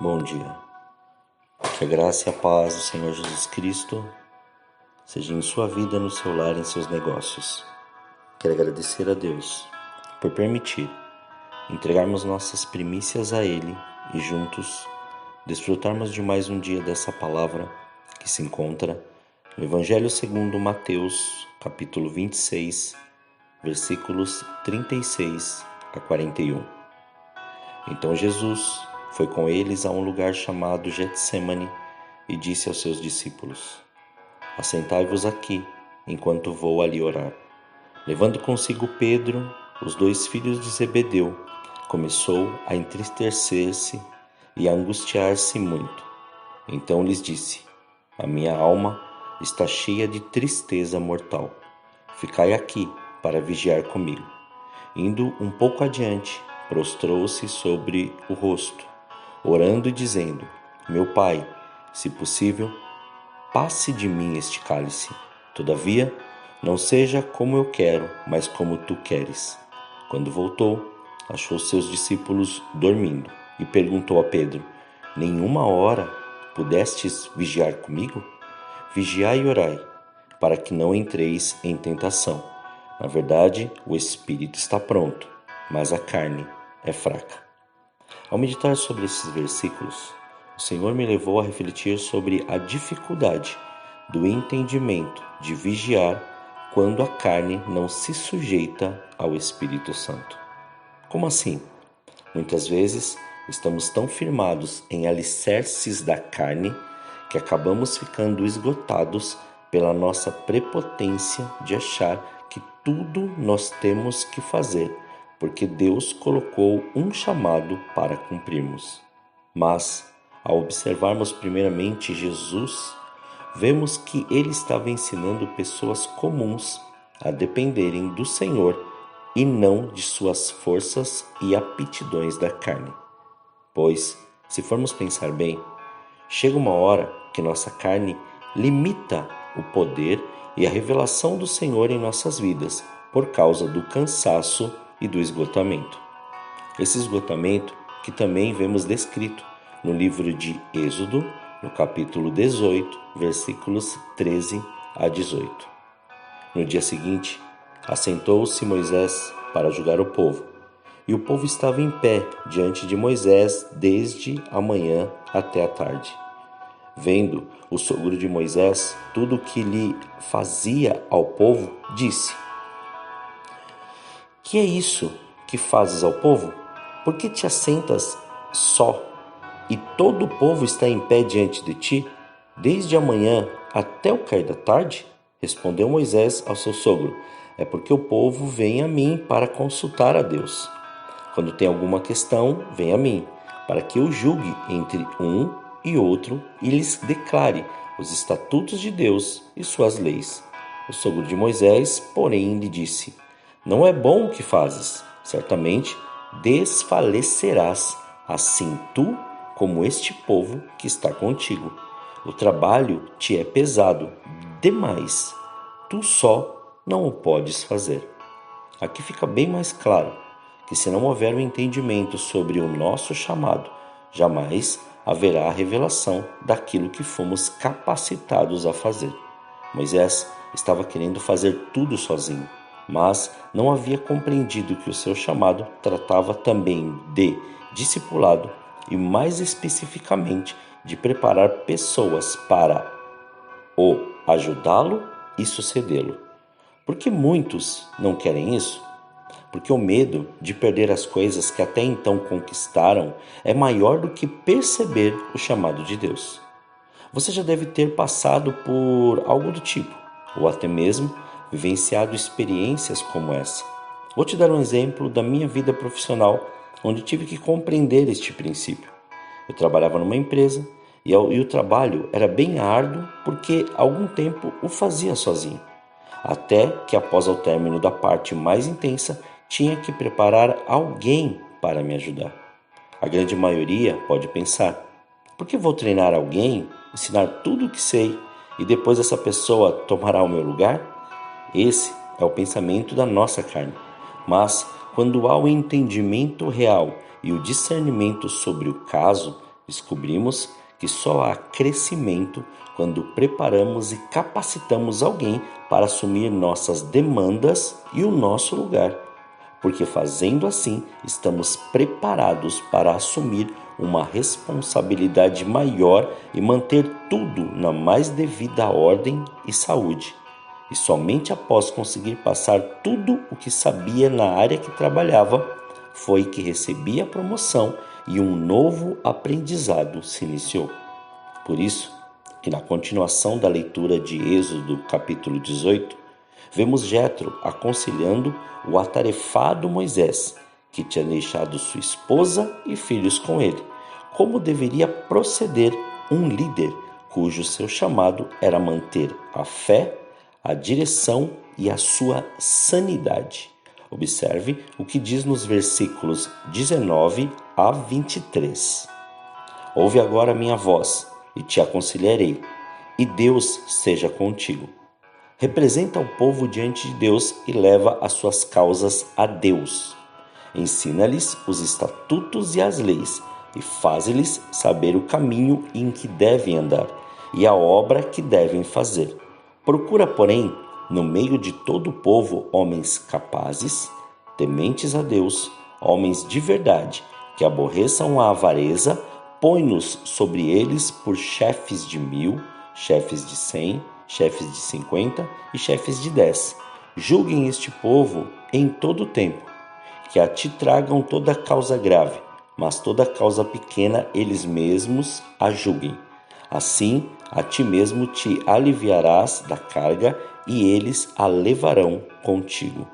Bom dia. Que a graça e a paz do Senhor Jesus Cristo seja em sua vida, no seu lar, em seus negócios. Quero agradecer a Deus por permitir entregarmos nossas primícias a Ele e juntos desfrutarmos de mais um dia dessa palavra que se encontra no Evangelho segundo Mateus, capítulo 26, versículos 36 a 41. Então Jesus foi com eles a um lugar chamado Getsêmani e disse aos seus discípulos: Assentai-vos aqui, enquanto vou ali orar. Levando consigo Pedro, os 2 filhos de Zebedeu, começou a entristecer-se e a angustiar-se muito. Então lhes disse: A minha alma está cheia de tristeza mortal. Ficai aqui para vigiar comigo. Indo um pouco adiante, prostrou-se sobre o rosto, orando e dizendo: Meu Pai, se possível, passe de mim este cálice. Todavia, não seja como eu quero, mas como tu queres. Quando voltou, achou seus discípulos dormindo e perguntou a Pedro: Nenhuma hora pudestes vigiar comigo? Vigiai e orai, para que não entreis em tentação. Na verdade, o espírito está pronto, mas a carne é fraca. Ao meditar sobre esses versículos, o Senhor me levou a refletir sobre a dificuldade do entendimento de vigiar quando a carne não se sujeita ao Espírito Santo. Como assim? Muitas vezes estamos tão firmados em alicerces da carne que acabamos ficando esgotados pela nossa prepotência de achar que tudo nós temos que fazer, porque Deus colocou um chamado para cumprirmos. Mas, ao observarmos primeiramente Jesus, vemos que ele estava ensinando pessoas comuns a dependerem do Senhor e não de suas forças e aptidões da carne. Pois, se formos pensar bem, chega uma hora que nossa carne limita o poder e a revelação do Senhor em nossas vidas por causa do cansaço e do esgotamento. Esse esgotamento que também vemos descrito no livro de Êxodo, no capítulo 18, versículos 13 a 18. No dia seguinte, assentou-se Moisés para julgar o povo, e o povo estava em pé diante de Moisés desde a manhã até a tarde. Vendo o sogro de Moisés tudo o que lhe fazia ao povo, disse: Que é isso que fazes ao povo? Por que te assentas só, e todo o povo está em pé diante de ti, desde a manhã até o cair da tarde? Respondeu Moisés ao seu sogro: É porque o povo vem a mim para consultar a Deus. Quando tem alguma questão, vem a mim, para que eu julgue entre um e outro e lhes declare os estatutos de Deus e suas leis. O sogro de Moisés, porém, lhe disse: Não é bom o que fazes. Certamente desfalecerás, assim tu como este povo que está contigo. O trabalho te é pesado demais. Tu só não o podes fazer. Aqui fica bem mais claro que se não houver um entendimento sobre o nosso chamado, jamais haverá a revelação daquilo que fomos capacitados a fazer. Moisés estava querendo fazer tudo sozinho, mas não havia compreendido que o seu chamado tratava também de discipulado e, mais especificamente, de preparar pessoas para o ajudá-lo e sucedê-lo. Por que muitos não querem isso? Porque o medo de perder as coisas que até então conquistaram é maior do que perceber o chamado de Deus. Você já deve ter passado por algo do tipo, ou até mesmo vivenciado experiências como essa. Vou te dar um exemplo da minha vida profissional, onde tive que compreender este princípio. Eu trabalhava numa empresa e o trabalho era bem árduo porque há algum tempo o fazia sozinho. Até que após o término da parte mais intensa, tinha que preparar alguém para me ajudar. A grande maioria pode pensar: por que vou treinar alguém, ensinar tudo o que sei e depois essa pessoa tomará o meu lugar? Esse é o pensamento da nossa carne. Mas, quando há o entendimento real e o discernimento sobre o caso, Descobrimos que só há crescimento quando preparamos e capacitamos alguém para assumir nossas demandas e o nosso lugar, porque fazendo assim estamos preparados para assumir uma responsabilidade maior e manter tudo na mais devida ordem e saúde. E somente após conseguir passar tudo o que sabia na área que trabalhava, foi que recebi a promoção e um novo aprendizado se iniciou. Por isso, que na continuação da leitura de Êxodo capítulo 18, vemos Jetro aconselhando o atarefado Moisés, que tinha deixado sua esposa e filhos com ele, como deveria proceder um líder cujo seu chamado era manter a fé, a direção e a sua sanidade. Observe o que diz nos versículos 19 a 23. Ouve agora a minha voz e te aconselharei, e Deus seja contigo. Representa o povo diante de Deus e leva as suas causas a Deus. Ensina-lhes os estatutos e as leis, e faz-lhes saber o caminho em que devem andar, e a obra que devem fazer. Procura, porém, no meio de todo o povo, homens capazes, tementes a Deus, homens de verdade, que aborreçam a avareza, põe-nos sobre eles por chefes de 1000, chefes de 100, chefes de 50 e chefes de 10. Julguem este povo em todo o tempo, que a ti tragam toda causa grave, mas toda causa pequena eles mesmos a julguem. Assim, a ti mesmo te aliviarás da carga, e eles a levarão contigo.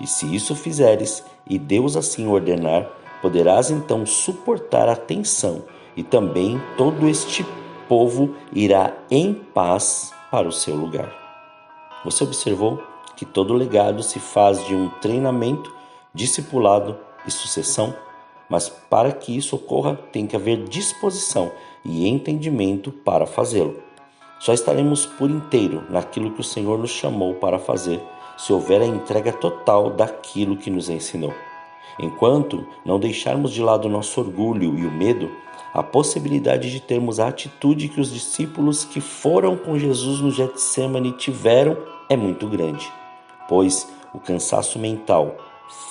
E se isso fizeres, e Deus assim ordenar, poderás então suportar a tensão, e também todo este povo irá em paz para o seu lugar. Você observou que todo legado se faz de um treinamento, discipulado e sucessão? Mas para que isso ocorra, tem que haver disposição e entendimento para fazê-lo. Só estaremos por inteiro naquilo que o Senhor nos chamou para fazer, se houver a entrega total daquilo que nos ensinou. Enquanto não deixarmos de lado o nosso orgulho e o medo, a possibilidade de termos a atitude que os discípulos que foram com Jesus no Getsêmani tiveram é muito grande, pois o cansaço mental,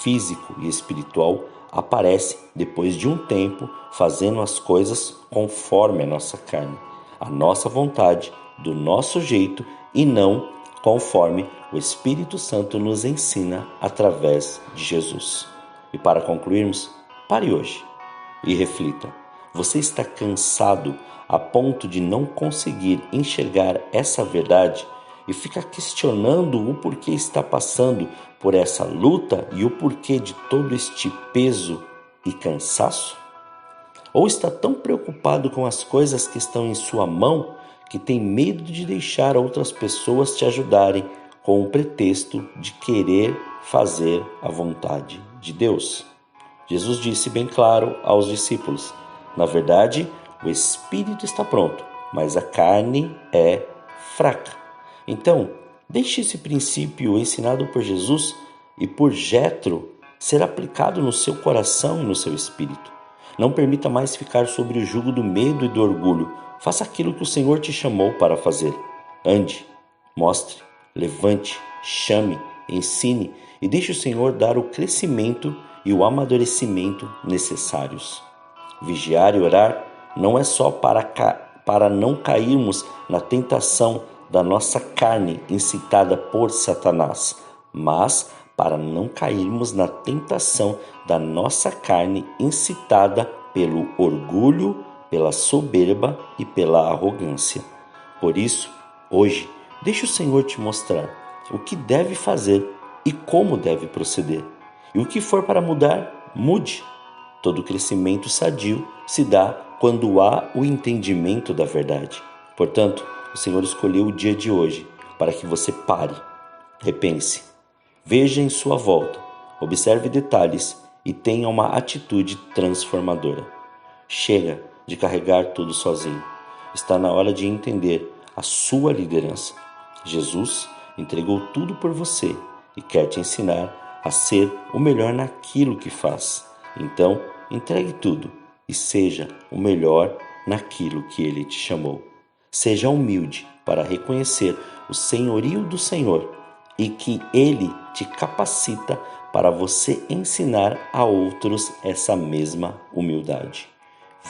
físico e espiritual aparece depois de um tempo fazendo as coisas conforme a nossa carne, a nossa vontade, do nosso jeito e não conforme o Espírito Santo nos ensina através de Jesus. E para concluirmos, pare hoje e reflita. Você está cansado a ponto de não conseguir enxergar essa verdade e fica questionando o porquê está passando por essa luta e o porquê de todo este peso e cansaço? Ou está tão preocupado com as coisas que estão em sua mão que tem medo de deixar outras pessoas te ajudarem com o pretexto de querer fazer a vontade de Deus? Jesus disse bem claro aos discípulos: na verdade, o espírito está pronto, mas a carne é fraca. Então, deixe esse princípio ensinado por Jesus e por Jetro ser aplicado no seu coração e no seu espírito. Não permita mais ficar sobre o jugo do medo e do orgulho. Faça aquilo que o Senhor te chamou para fazer. Ande, mostre, levante, chame, ensine e deixe o Senhor dar o crescimento e o amadurecimento necessários. Vigiar e orar não é só para não cairmos na tentação da nossa carne incitada por Satanás, mas para não cairmos na tentação da nossa carne incitada pelo orgulho, pela soberba e pela arrogância. Por isso, hoje, deixe o Senhor te mostrar o que deve fazer e como deve proceder. E o que for para mudar, mude. Todo crescimento sadio se dá quando há o entendimento da verdade. Portanto, o Senhor escolheu o dia de hoje para que você pare, repense, veja em sua volta, observe detalhes e tenha uma atitude transformadora. Chega de carregar tudo sozinho. Está na hora de entender a sua liderança. Jesus entregou tudo por você e quer te ensinar a ser o melhor naquilo que faz. Então, entregue tudo e seja o melhor naquilo que Ele te chamou. Seja humilde para reconhecer o senhorio do Senhor e que Ele te capacita para você ensinar a outros essa mesma humildade.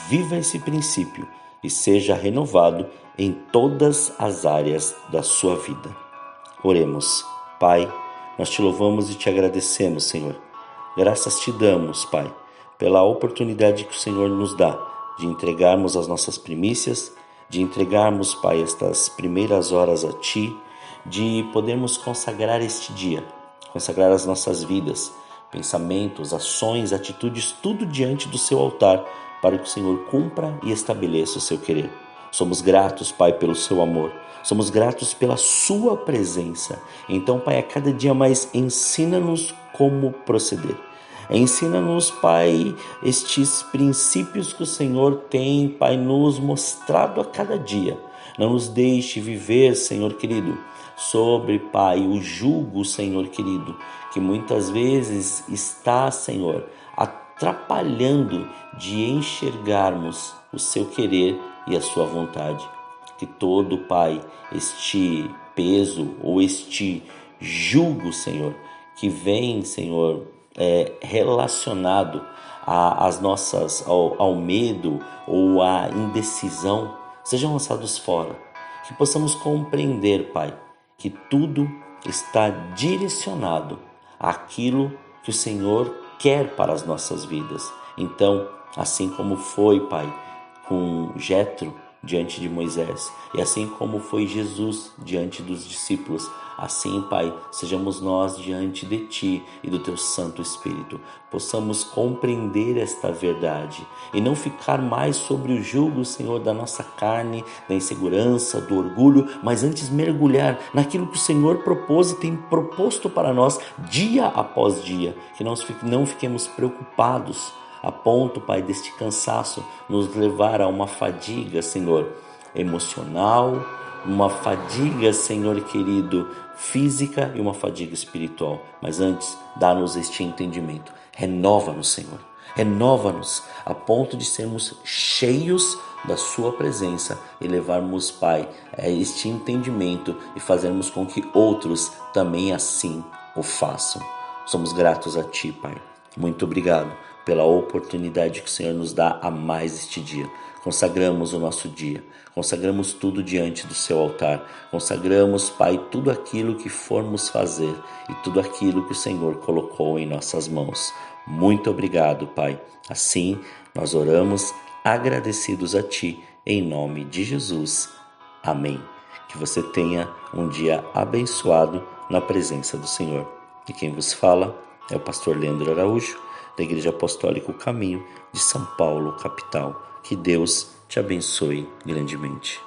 Viva esse princípio e seja renovado em todas as áreas da sua vida. Oremos. Pai, nós te louvamos e te agradecemos, Senhor. Graças te damos, Pai, pela oportunidade que o Senhor nos dá de entregarmos as nossas primícias, de entregarmos, Pai, estas primeiras horas a Ti, de podermos consagrar este dia, consagrar as nossas vidas, pensamentos, ações, atitudes, tudo diante do Seu altar, para que o Senhor cumpra e estabeleça o Seu querer. Somos gratos, Pai, pelo Seu amor. Somos gratos pela Sua presença. Então, Pai, a cada dia mais ensina-nos como proceder. Ensina-nos, Pai, estes princípios que o Senhor tem, Pai, nos mostrado a cada dia. Não nos deixe viver, Senhor querido, sobre, Pai, o jugo, Senhor querido, que muitas vezes está, Senhor, atrapalhando de enxergarmos o Seu querer e a Sua vontade. Que todo, Pai, este peso ou este jugo, Senhor, que vem, Senhor, relacionado ao medo ou à indecisão, sejam lançados fora. Que possamos compreender, Pai, que tudo está direcionado àquilo que o Senhor quer para as nossas vidas. Então, assim como foi, Pai, com Jetro diante de Moisés, e assim como foi Jesus diante dos discípulos, assim, Pai, sejamos nós diante de Ti e do Teu Santo Espírito, possamos compreender esta verdade e não ficar mais sobre o jugo, Senhor, da nossa carne, da insegurança, do orgulho, mas antes mergulhar naquilo que o Senhor propôs e tem proposto para nós dia após dia, que nós não fiquemos preocupados a ponto, Pai, deste cansaço nos levar a uma fadiga, Senhor, emocional, uma fadiga, Senhor querido, física e uma fadiga espiritual. Mas antes, dá-nos este entendimento. Renova-nos, Senhor. Renova-nos a ponto de sermos cheios da Sua presença e levarmos, Pai, este entendimento e fazermos com que outros também assim o façam. Somos gratos a Ti, Pai. Muito obrigado pela oportunidade que o Senhor nos dá a mais este dia. Consagramos o nosso dia, consagramos tudo diante do Seu altar, consagramos, Pai, tudo aquilo que formos fazer e tudo aquilo que o Senhor colocou em nossas mãos. Muito obrigado, Pai. Assim, nós oramos agradecidos a Ti, em nome de Jesus. Amém. Que você tenha um dia abençoado na presença do Senhor. E quem vos fala é o pastor Leandro Araújo, da Igreja Apostólica O Caminho de São Paulo, capital. Que Deus te abençoe grandemente.